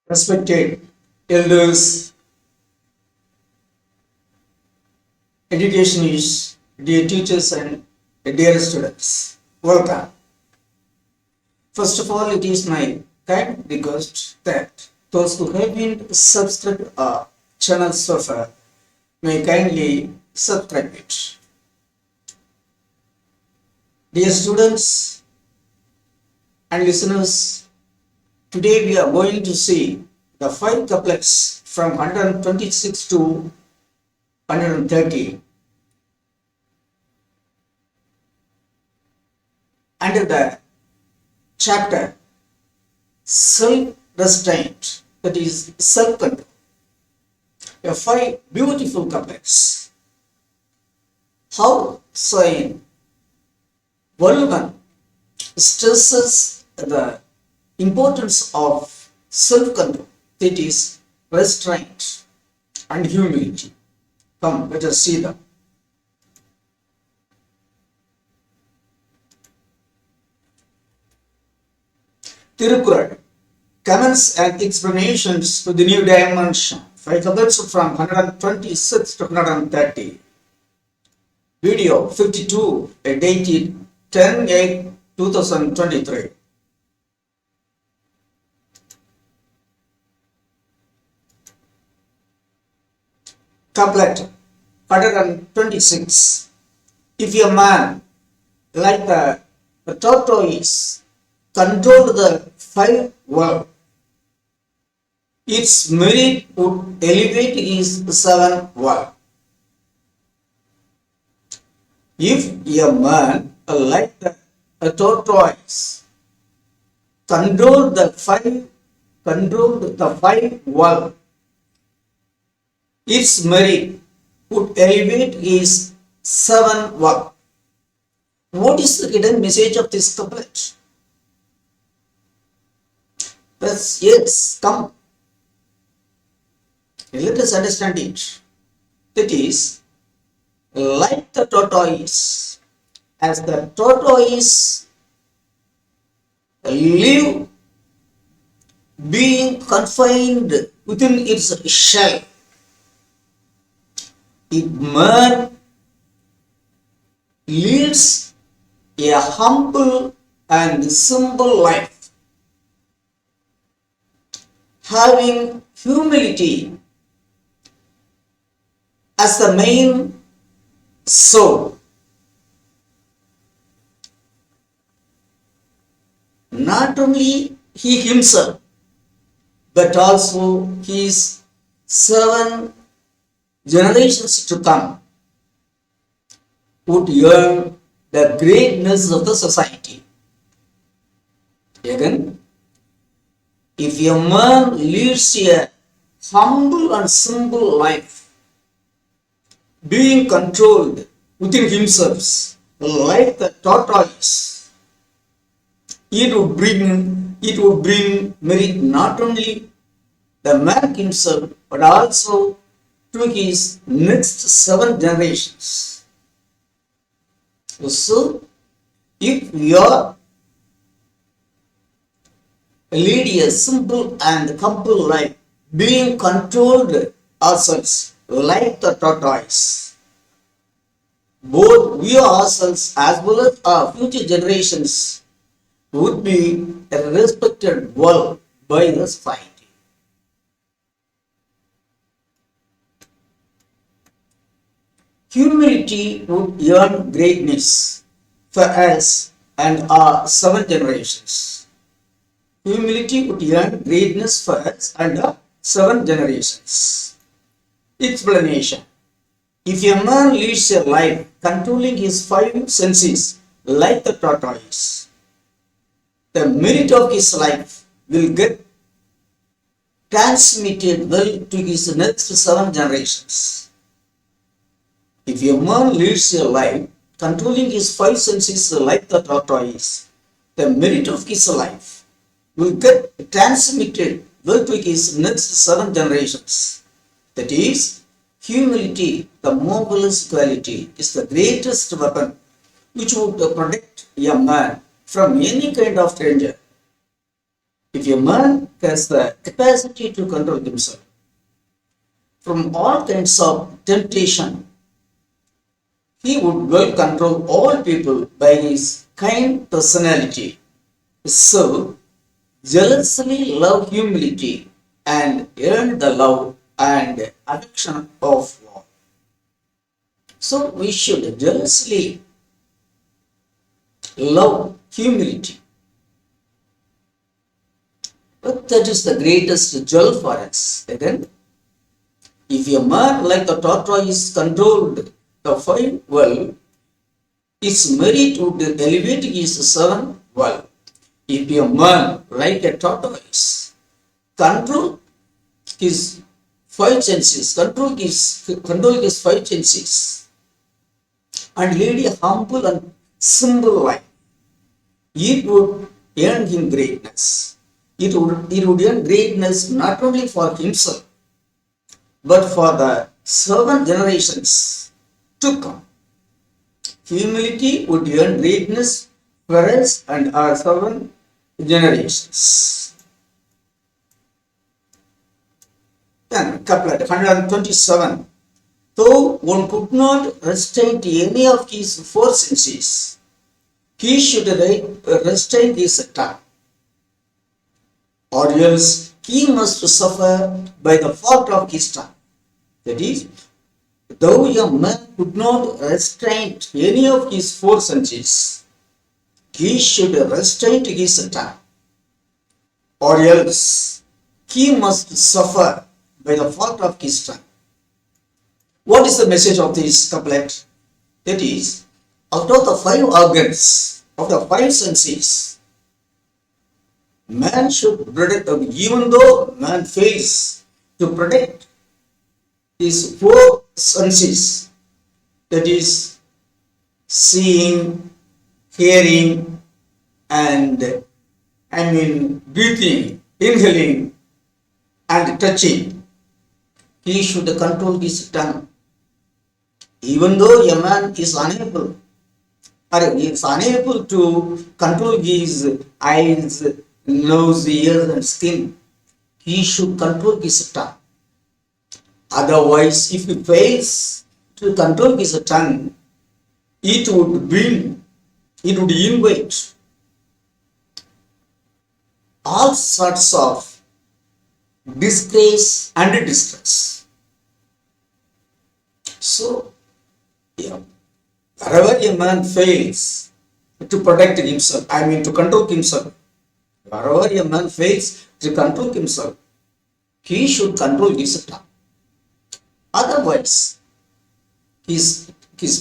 Respected elders, educationists, dear teachers, and dear students, welcome. First of all, it is my kind request that those who have been subscribed our channel so far may kindly subscribe it. Dear students and listeners, today we are going to see the five couplets from 126 to 130 under the chapter self-restraint, that is self-control. There are five beautiful couplets. How Saint Wellman stresses the importance of self-control, that is restraint and humility. Come, let us see them. Tirukkural, comments and explanations to the new dimension. Five couplets from 126 to 130. Video 52, dated 10/8/2023. Couplet 126. If a man like the tortoise controlled the five world, its merit would elevate his seven world. If a man like a tortoise controlled the five world, its merit would elevate his seven world. What is the hidden message of this couplet? Yes, come. Let us understand it. That is, like the tortoise, as the tortoise live being confined within its shell, if man leads a humble and simple life, having humility as the main soul, not only he himself, but also his seven generations to come would earn the greatness of the society. Again, if a man leads a humble and simple life, being controlled within himself, like the tortoise, it would bring merit not only the man himself, but also to his next seven generations. So, if we are lead a simple and humble life, being controlled ourselves like the tortoise, both we ourselves as well as our future generations would be a respected world by the society. Humility would earn greatness for us and our seven generations. Humility would earn greatness for us and our seven generations. Explanation. If a man leads a life controlling his five senses like the tortoise, the merit of his life will get transmitted well to his next seven generations. If a man leads a life controlling his five senses like the tortoise, the merit of his life will get transmitted well to his next seven generations. That is, humility, the marvelous quality, is the greatest weapon which would protect a man from any kind of danger. If a man has the capacity to control himself from all kinds of temptation, he would well control all people by his kind personality. So, jealously love humility and earn the love and affection of all. So, we should jealously love humility. But that is the greatest jewel for us. Again, if a man like the tortoise controlled the five well, its merit would elevate his seven well. If a man like a tortoise control his five senses, control his five senses, and lead a humble and simple life, it would earn him greatness. It would earn greatness not only for himself, but for the seven generations to come. Humility would earn greatness for us and our seven generations. Then, couplet 127. Though one could not restrain any of his four senses, he should restrain his tongue, or else he must suffer by the fault of his tongue. That is, though a man could not restrain any of his four senses, he should restrain his tongue, or else he must suffer by the fault of his tongue. What is the message of this couplet? That is, out of the five organs, of the five senses, man should protect, even though man fails to protect his four senses, that is, seeing, hearing, and breathing, inhaling, and touching. He should control his tongue. Even though a man is unable to control his eyes, nose, ears, and skin, he should control his tongue. Otherwise, if he fails to control his tongue, it would invite all sorts of disgrace and distress. So, wherever a man fails to protect himself, to control himself, wherever a man fails to control himself, he should control his tongue. Otherwise, his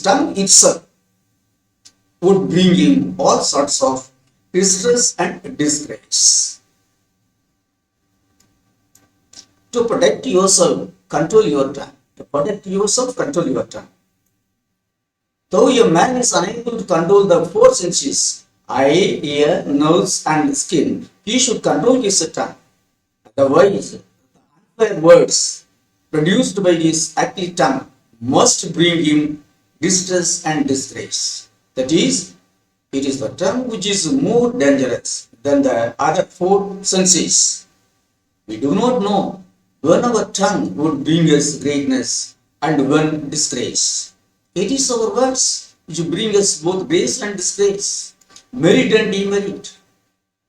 tongue itself would bring him all sorts of distress and disgrace. To protect yourself, control your tongue. To protect yourself, control your tongue. Though a man is unable to control the four senses, eye, ear, nose, and skin, he should control his tongue. Otherwise, the unfair words produced by his active tongue must bring him distress and disgrace. That is, it is the tongue which is more dangerous than the other four senses. We do not know when our tongue would bring us greatness and when disgrace. It is our words which bring us both grace and disgrace, merit and demerit.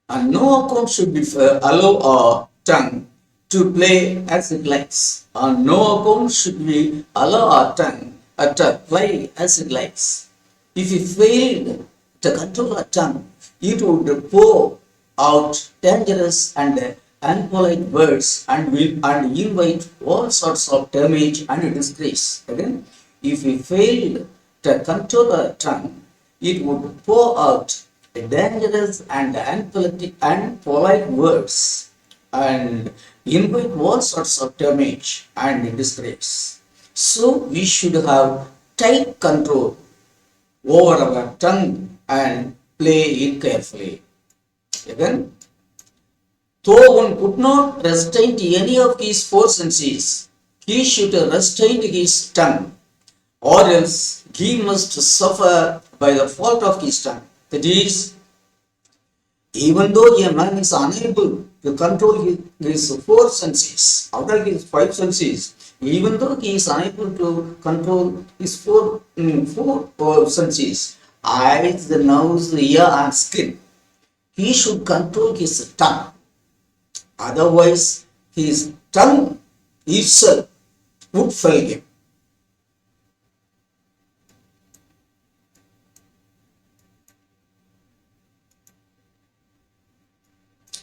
And no account should be allow our tongue to play as it likes. On no account should we allow our tongue to play as it likes. If we failed to control our tongue, it would pour out dangerous and unpolite words and invite all sorts of damage and disgrace. Again, if we failed to control our tongue, it would pour out dangerous and unpolite words and invite all sorts of damage and disgrace. So we should have tight control over our tongue and play it carefully. Again, though one could not restrain any of his four senses, he should restrain his tongue, or else he must suffer by the fault of his tongue. That is, Even though a man is unable to control his four senses, out of his five senses, even though he is unable to control his four senses, eyes, the nose, the ear, and skin, he should control his tongue. Otherwise, his tongue itself would fail him.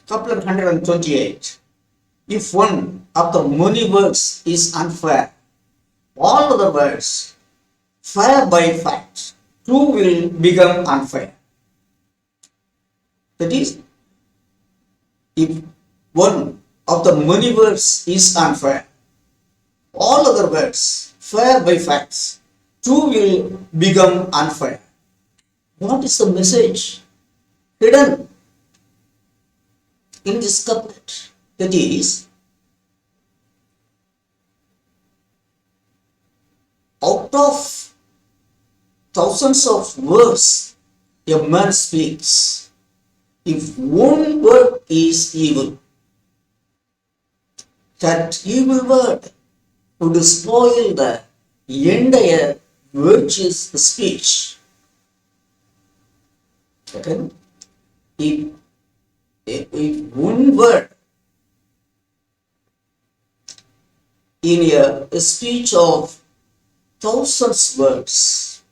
Couplet 128. If one of the many words is unfair, all other words, fair by fact, two will become unfair. That is, if one of the many words is unfair, all other words, fair by facts, two will become unfair. What is the message hidden in this couplet? That is, out of thousands of words a man speaks, if one word is evil, that evil word would spoil the entire virtuous speech. Okay? If one word in a speech of thousands words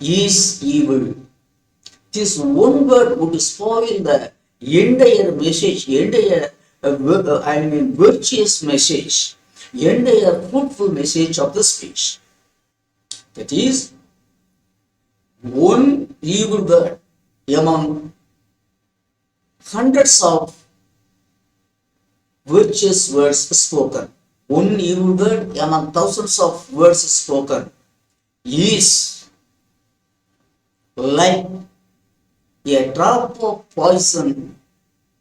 is evil, this one word would spoil the entire message, entire virtuous message, entire fruitful message of the speech. That is, one evil word among hundreds of virtuous words spoken, one evil word among thousands of words spoken is like a drop of poison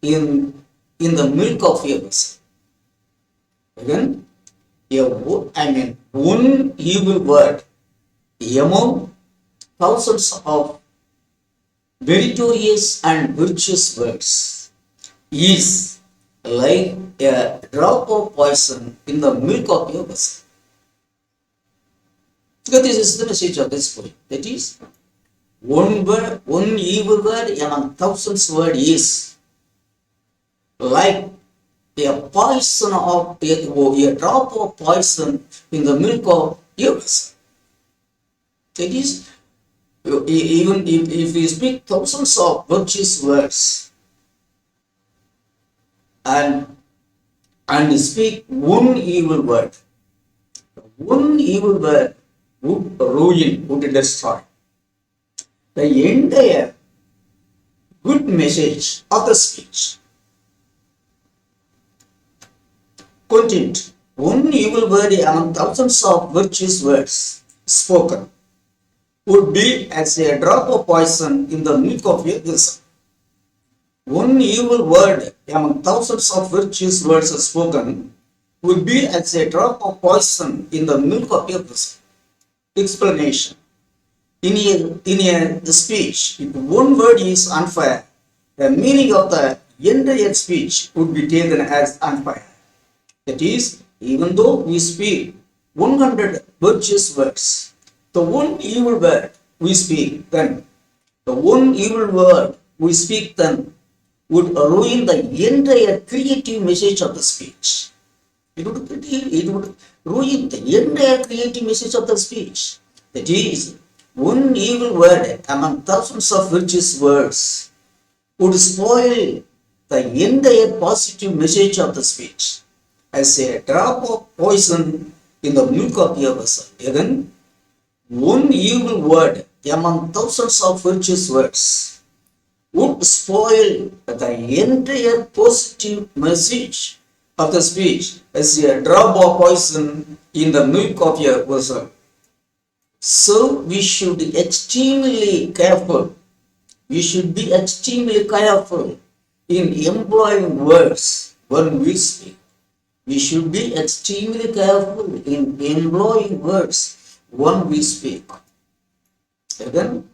in the milk of a vessel. Again, one evil word among thousands of meritorious and virtuous words is like a drop of poison in the milk of your vessel. Because this is the message of this poem. That is, one word, one evil word among thousands word is like a poison of a drop of poison in the milk of your vessel. That is, even if we speak thousands of virtuous words and speak one evil word would ruin, would destroy the entire good message of the speech. Content. One evil word among thousands of virtuous words spoken would be as a drop of poison in the milk of your vessel. One evil word among thousands of virtuous words spoken would be as a drop of poison in the milk of your vessel. Explanation. In a speech, if one word is unfair, the meaning of the entire speech would be taken as unfair. That is, even though we speak 100 virtuous words, the one evil word we speak then, would ruin the entire creative message of the speech. It would ruin the entire creative message of the speech. That is, one evil word among thousands of virtuous words would spoil the entire positive message of the speech as a drop of poison in the milk of your vessel. Again, one evil word among thousands of virtuous words would spoil the entire positive message of the speech as a drop of poison in the milk of your vessel. So we should be extremely careful. We should be extremely careful in employing words when we speak. We should be extremely careful in employing words when we speak. Again,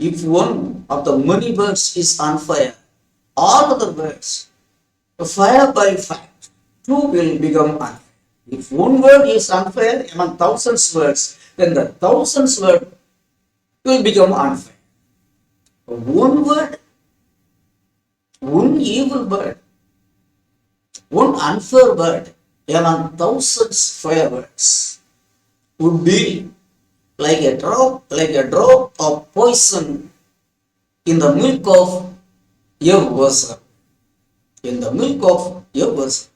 If one of the many birds is on fire, all other birds, fire by fire, two will become on fire. If one word is on fire among thousands words, then the thousands word will become on fire. One word, one evil word, one unfair word among thousands fireworks would be like a drop of poison in the milk of your vessel. In the milk of your vessel.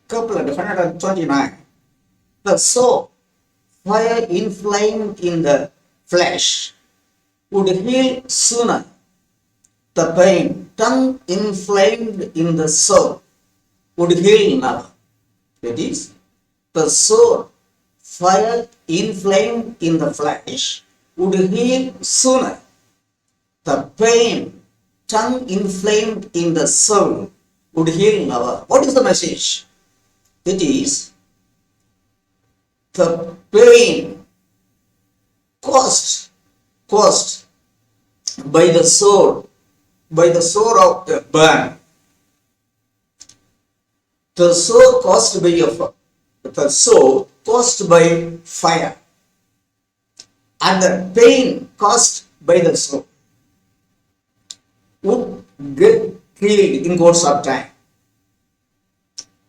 Couplet 129. The soul, fire inflamed in the flesh, would heal sooner. The pain, tongue inflamed in the soul, would heal never. That is, the soul, fire inflamed in the flesh, would heal sooner. The pain, tongue inflamed in the soul, would heal never. What is the message? It is the pain caused by the sword of the burn. The sword caused by fire, and the pain caused by the sword would get healed in course of time.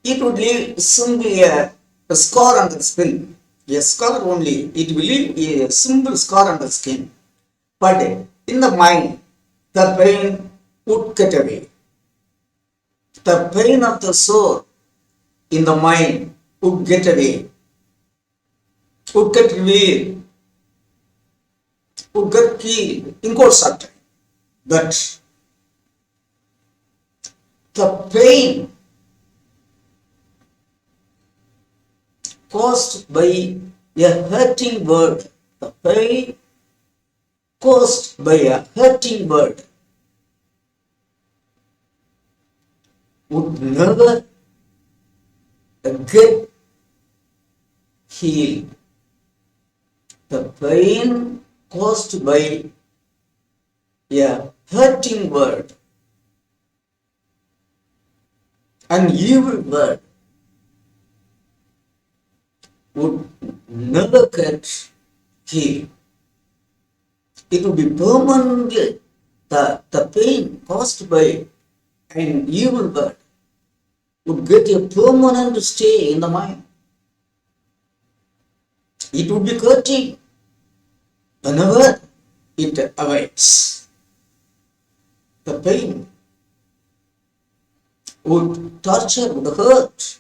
It would leave simply a scar on the skin, a scar only. It will leave a simple scar on the skin. But in the mind, the pain would get away. The pain of the soul in the mind would get away, would get revealed, would get healed in course of time. But the pain caused by a hurting word, the pain caused by a hurting word would never get healed. The pain caused by a hurting word, an evil word, would never get healed. It would be permanently, the pain caused by an evil word would get a permanent stay in the mind. It would be hurting whenever it awaits. The pain would torture, would hurt.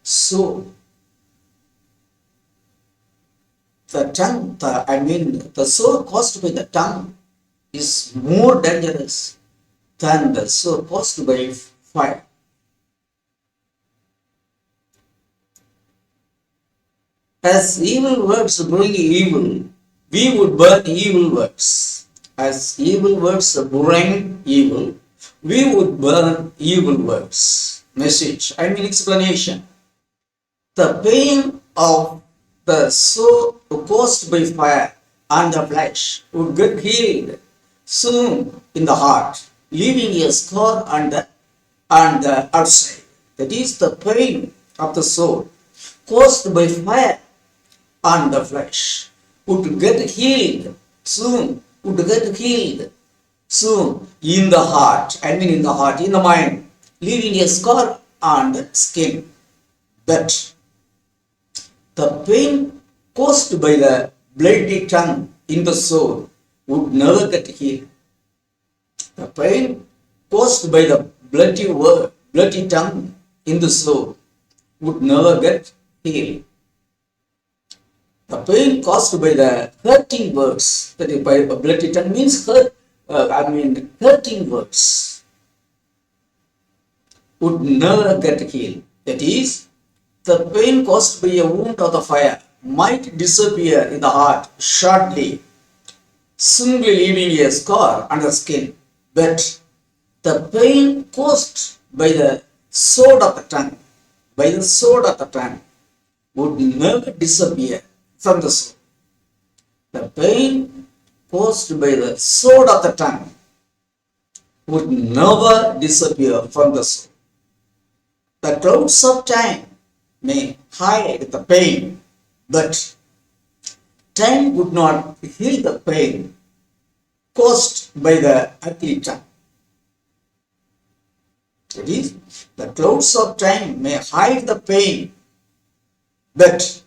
So, the tongue, the soul caused by the tongue is more dangerous than the soul caused by fire. As evil words bring evil, we would burn evil words. As evil words bring evil, we would burn evil words. Message, explanation. The pain of the soul caused by fire and the flesh would get healed soon in the heart, leaving a scar on the outside. That is the pain of the soul caused by fire and the flesh would get healed soon, in the heart, in the mind, leaving a scar on the skin. But the pain caused by the bloody tongue in the soul would never get healed. The pain caused by the bloody tongue in the soul would never get healed. The pain caused by the hurting words, that is, by a bloody tongue means hurting words, would never get healed. That is, the pain caused by a wound of the fire might disappear in the heart shortly, simply leaving a scar on the skin. But the pain caused by the sword of the tongue, would never disappear from the soul. The pain caused by the sword of the tongue would never disappear from the soul. The clouds of time may hide the pain, but time would not heal the pain caused by the ugly tongue. That is, the clouds of time may hide the pain, but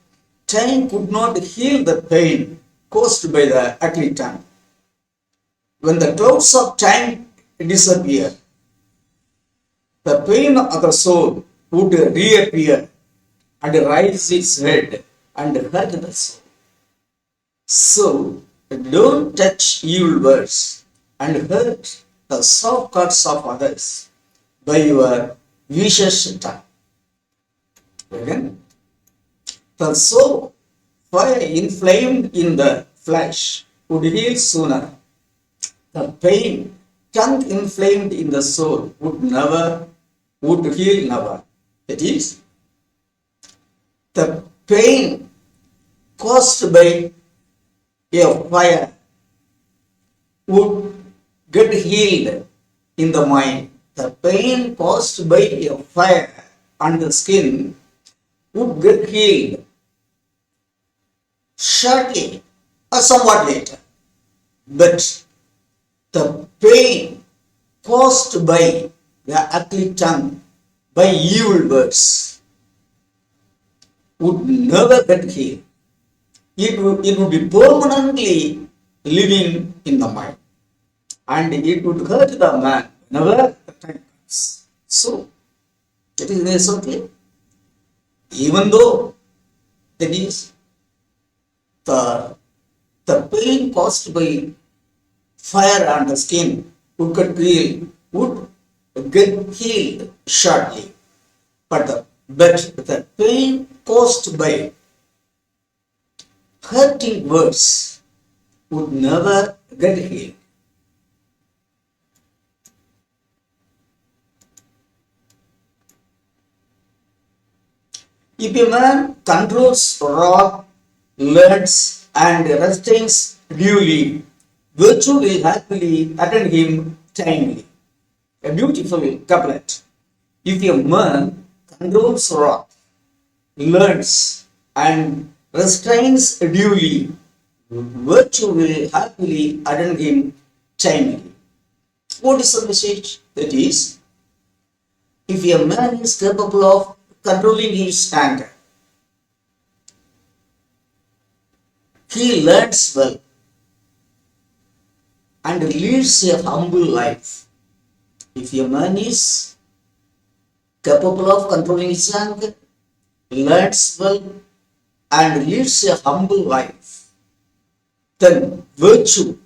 time could not heal the pain caused by the ugly tongue. When the clouds of time disappear, the pain of the soul would reappear and raise its head and hurt the soul. So, don't touch evil words and hurt the soft parts of others by your vicious tongue. Again, the soul, fire inflamed in the flesh, would heal sooner. The pain, tongue inflamed in the soul, would heal never. That is, the pain caused by a fire would get healed in the mind. The pain caused by a fire on the skin would get healed shortly or somewhat later. But the pain caused by the ugly tongue, by evil words, would never get healed. It would be permanently living in the mind, and it would hurt the man whenever the time comes. So, it is very so clear. Even though that is the pain caused by fire on the skin would get healed shortly, but the pain caused by hurting words would never get healed. If a man controls wrath, learns and restrains duly, virtue will happily attend him timely. A beautiful couplet. If a man controls wrath, learns and restrains duly, virtue will happily attend him timely. What is the message? That is, if a man is capable of controlling his anger, he learns well and leads a humble life. If a man is capable of controlling his anger, learns well and leads a humble life, then virtue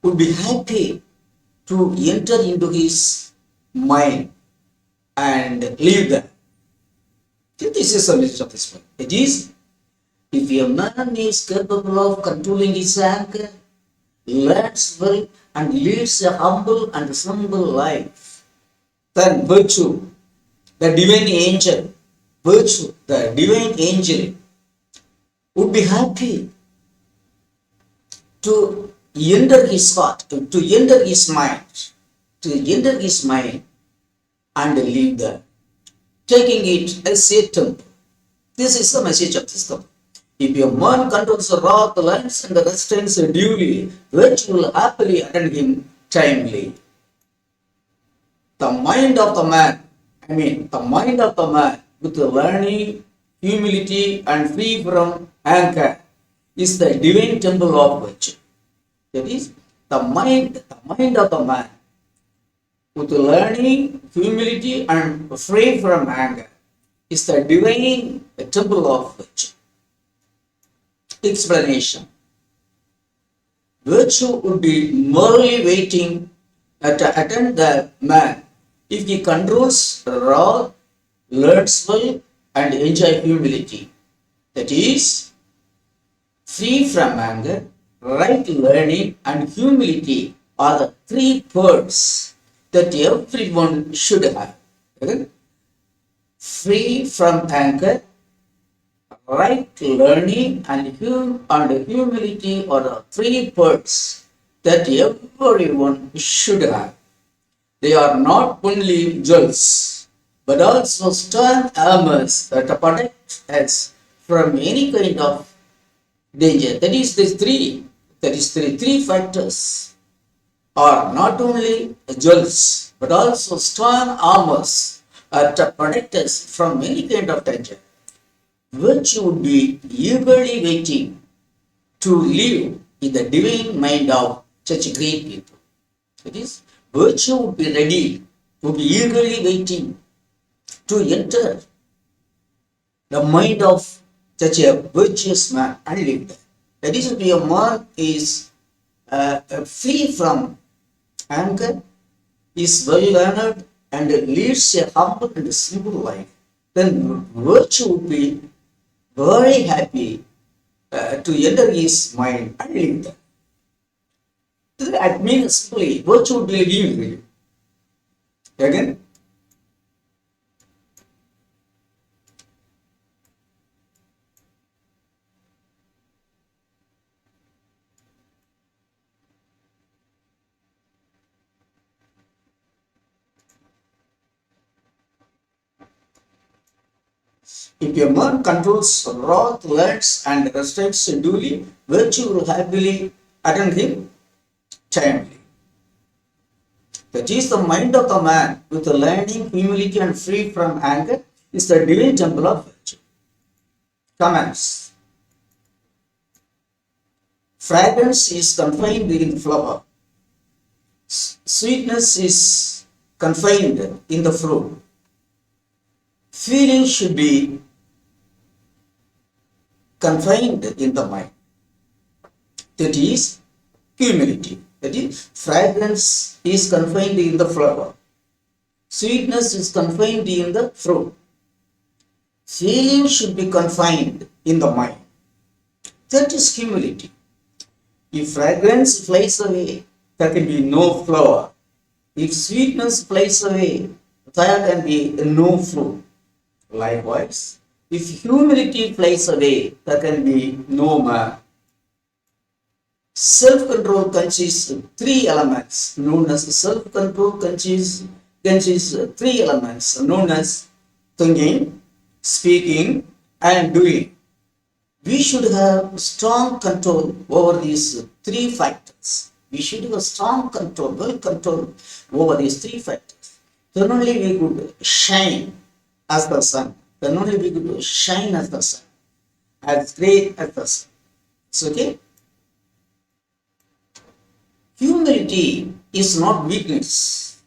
would be happy to enter into his mind and live there. This is the message of this one. It is, if a man is capable of controlling his anger, learns well and leads a humble and simple life, then virtue, the divine angel, would be happy to enter his heart, to enter his mind and live there, taking it as a temple. This is the message of this temple. If a man controls the wrath, learns and restrains duly, virtue will happily attend him timely. The mind of the man with learning, humility and free from anger is the divine temple of virtue. That is, the mind of the man with learning, humility and free from anger is the divine temple of virtue. Explanation. Virtue would be morally waiting to attend the man if he controls wrath, learns well and enjoy humility. That is, free from anger, right learning and humility are the three 3 pearls that everyone should have. free from anger, right learning, and humility are the three parts that everyone should have. They are not only jewels, but also strong armors that protect us from any kind of danger. Three factors are not only jewels, but also strong armors to protect us from any kind of danger. Virtue would be eagerly waiting to live in the divine mind of such great people. That is, virtue would be ready, would be eagerly waiting to enter the mind of such a virtuous man and live there. That is, if a man is free from anger, is well learned, and leads a humble and simple life, then virtue would be very happy to enter his mind and live there. That means simply virtue would be living with you. Again, if a man controls wrath, learns, and restrains duly, virtue will happily attend him timely. That is the mind of the man with the learning, humility, and free from anger is the divine temple of virtue. Comments. Fragrance is confined in the flower. Sweetness is confined in the fruit. Feeling should be confined in the mind. That is humility. That is, fragrance is confined in the flower. Sweetness is confined in the fruit. Feeling should be confined in the mind. That is humility. If fragrance flies away, there can be no flower. If sweetness flies away, there can be no fruit. Likewise, if humility flies away, there can be no man. Self-control consists of three elements known as self-control consists three elements known as thinking, speaking, and doing. We should have strong control over these three factors. We should have strong control, well control over these three factors. Then only we could shine as the sun. Then only we could shine as the sun, as great as the sun. It's okay? Humility is not weakness.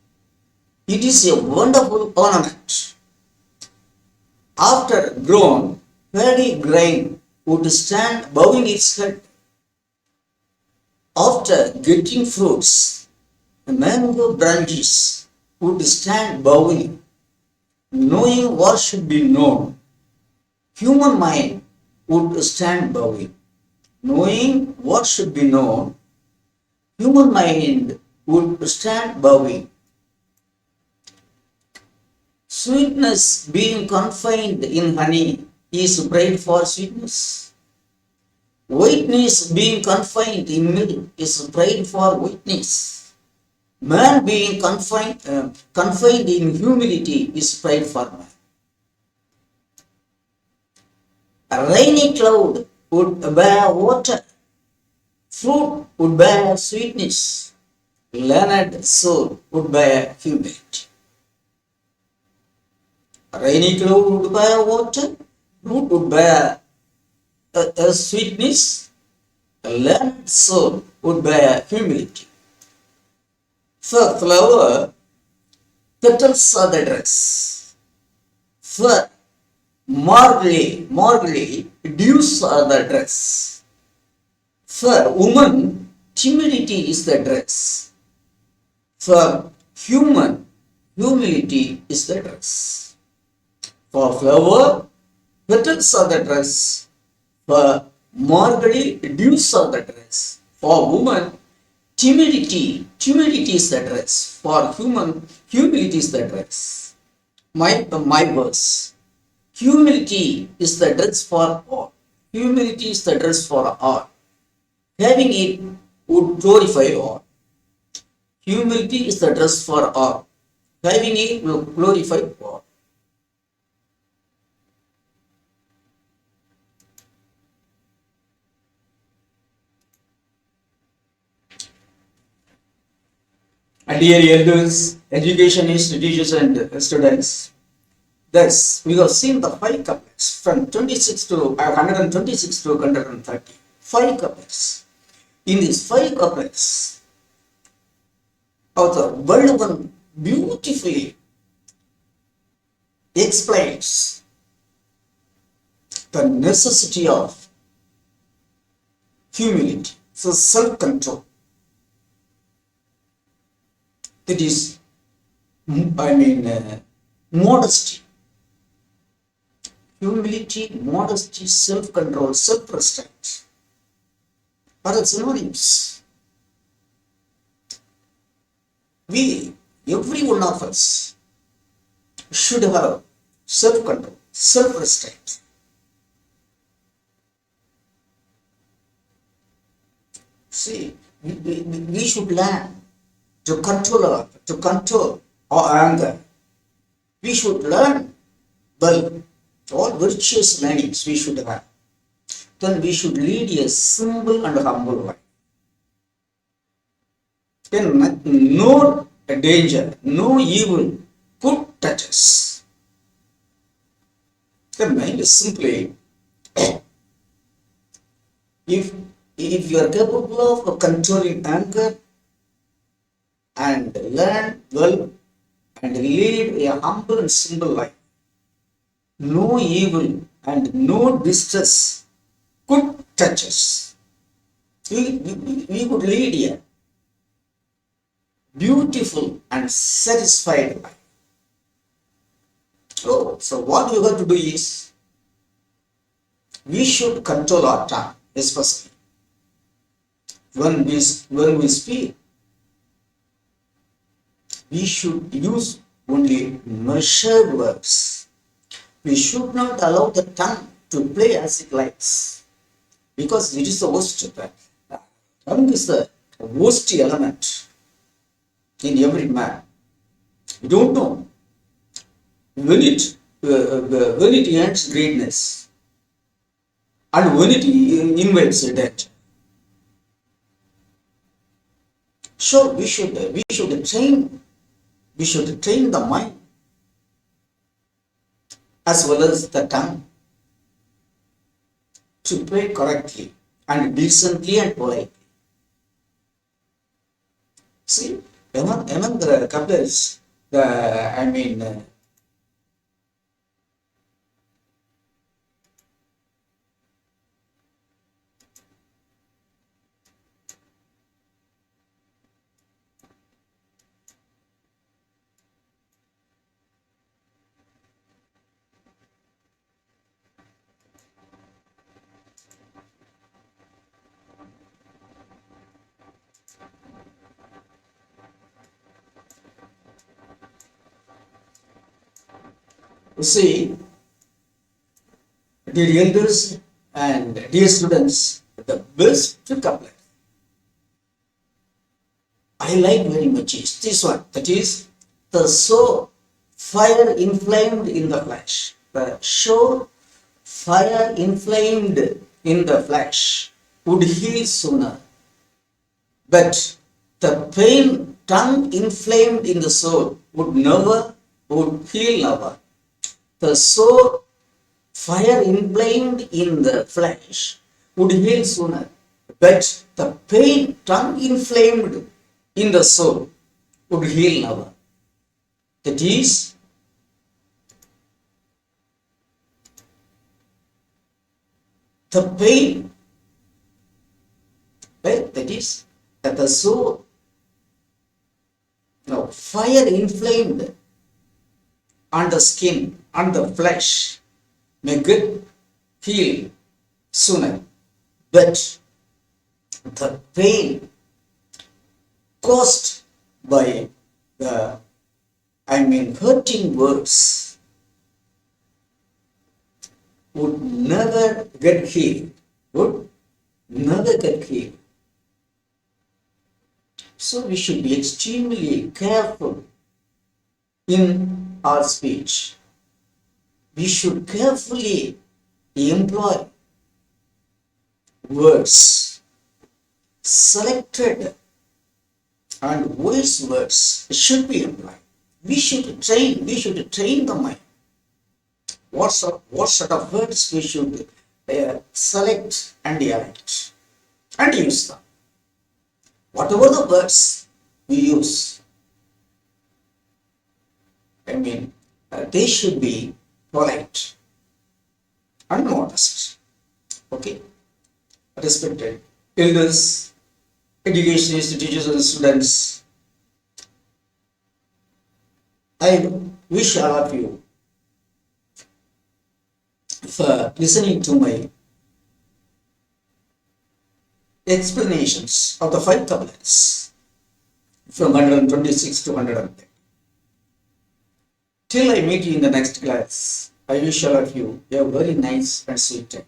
It is a wonderful ornament. After grown, paddy grain would stand bowing its head. After getting fruits, mango branches would stand bowing, knowing what should be known. Human mind would stand bowing, knowing what should be known. Human mind would stand bowing. Sweetness being confined in honey is bred for sweetness. Whiteness being confined in milk is bred for whiteness. Man being confined in humility is bred for man. A rainy cloud would bear water. Fruit would bear sweetness. Learned soul would bear humility. A rainy cloud would bear water. Fruit would bear a sweetness. A learned soul would bear humility. For flower, petals are the dress. For margally, dews are the dress. For woman, timidity is the dress. For human, humility is the dress. For flower, petals are the dress. For margally, dews are the dress. For woman, timidity is the dress. For human, humility is the dress. my verse. Humility is the dress for all. Humility is the dress for all. Having it would glorify all. Humility is the dress for all. Having it will glorify all. And dear elders, educationists, teachers, and students, thus we have seen the five couplets from 26 to 126 to 130. Five couplets. In these five couplets, author Vallabhan beautifully explains the necessity of humility, so self-control. That is, modesty. Humility, modesty, self-control, self-restraint are the synonyms. Every one of us should have self-control, self-restraint. See, we should learn to control our anger. We should learn well all virtuous learnings we should have. Then we should lead a simple and humble life. Then no danger, no evil could touch us. The mind is simply, if you are capable of controlling anger and learn well and lead a humble and simple life, no evil and no distress could touch us. We could lead a beautiful and satisfied life. So what we have to do is, we should control our tongue, especially when we speak. We should use only measured words. We should not allow the tongue to play as it likes, because it is the worst. Tongue is the worst element in every man. You don't know when it ends greatness and when it invites death. So we should train the mind as well as the tongue to play correctly and decently and politely. See, among the couplets, you see, dear elders and dear students, the best couplet I like very much is this one. That is, the soul fire inflamed in the flesh. The soul fire inflamed in the flesh would heal sooner, but the pain tongue inflamed in the soul would heal never. The soul fire inflamed in the flesh would heal sooner, but the pain tongue inflamed in the soul would heal never. That is, the pain, right? That is, that the soul, fire inflamed on the skin, on the flesh, may get healed sooner, but the pain caused by the hurting words would never get healed. Would never get healed. So we should be extremely careful in our speech. We should carefully employ words, selected and wise words should be employed. We should train the mind. What sort of words we should select and elect and use them. Whatever the words we use, they should be polite and modest. Okay, respected elders, educationists, teachers, and students. I wish all of you for listening to my explanations of the five couplets from 126 to 110. Till I meet you in the next class, I wish all of you a very nice and sweet time.